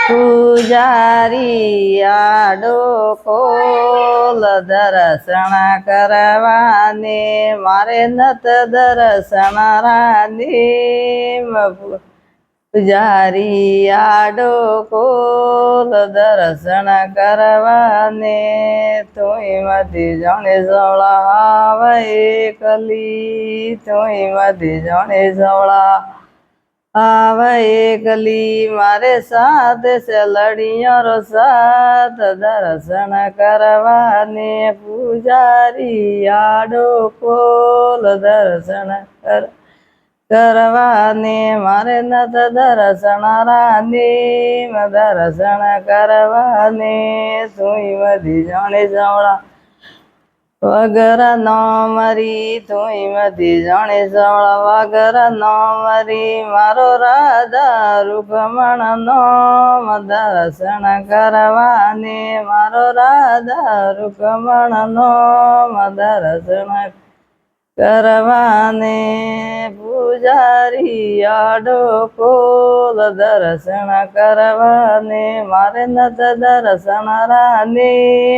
પૂજારી આડો કોલ દર્શન કરવાને મારે નત દર્શન રાની પૂજારી આડો કોલ દર્શન કરવાને તુંય મધી જાણે જવળા એકલી તુંય મધી જાણે જવળા આવા એકલી મારે સાથ છે લડિયારો સાથ દર્શન કરવાને પૂજારી આડો કોલ દર્શન કરવાને મારે નત દર્શન રાની દર્શન કરવાને તુંય મધી જાણે જવળા વગર ન મરી તુંય મધી જાણે જવળા વગર ન મરી મારો રાધા રૂકમણ નો દર્શન કરવાને મારો રાધા રૂકમણ નો દર્શન કરવાને પૂજારી આડો કોલ દર્શન કરવાને મારે નત દર્શન રાની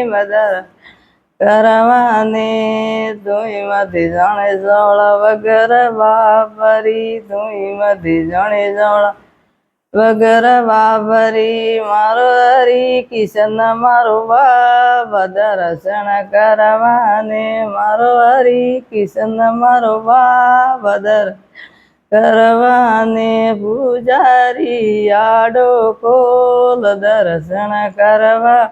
કરવાને તુંય મધી જાણે જવળા વગર વાપરી તુંય મધી જાણે જવળા વગર વાપરી મારો હરી કિશન મારો બાપ દર્શન કરવાને મારો હરી કિશન મારો બાપ કરવાને પૂજારી આડો કોલ દર્શન કરવા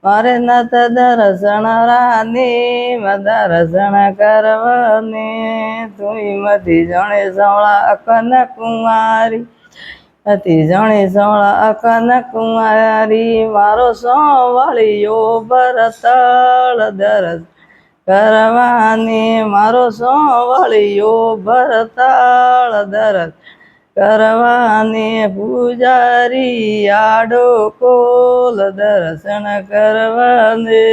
મારે નત દર્શન રાની દર્શન કરવાને તુંય મધી જાણે જવળા અકન કુંવારી હતી જાણે જવળા અકન કુંવારી મારો સોવળિયો ભરતળ દર્શન કરવાની મારો સોવળિયો ભરતળ દર્શન કરવાની પૂજારી આડો કોલ દર્શન કરવાને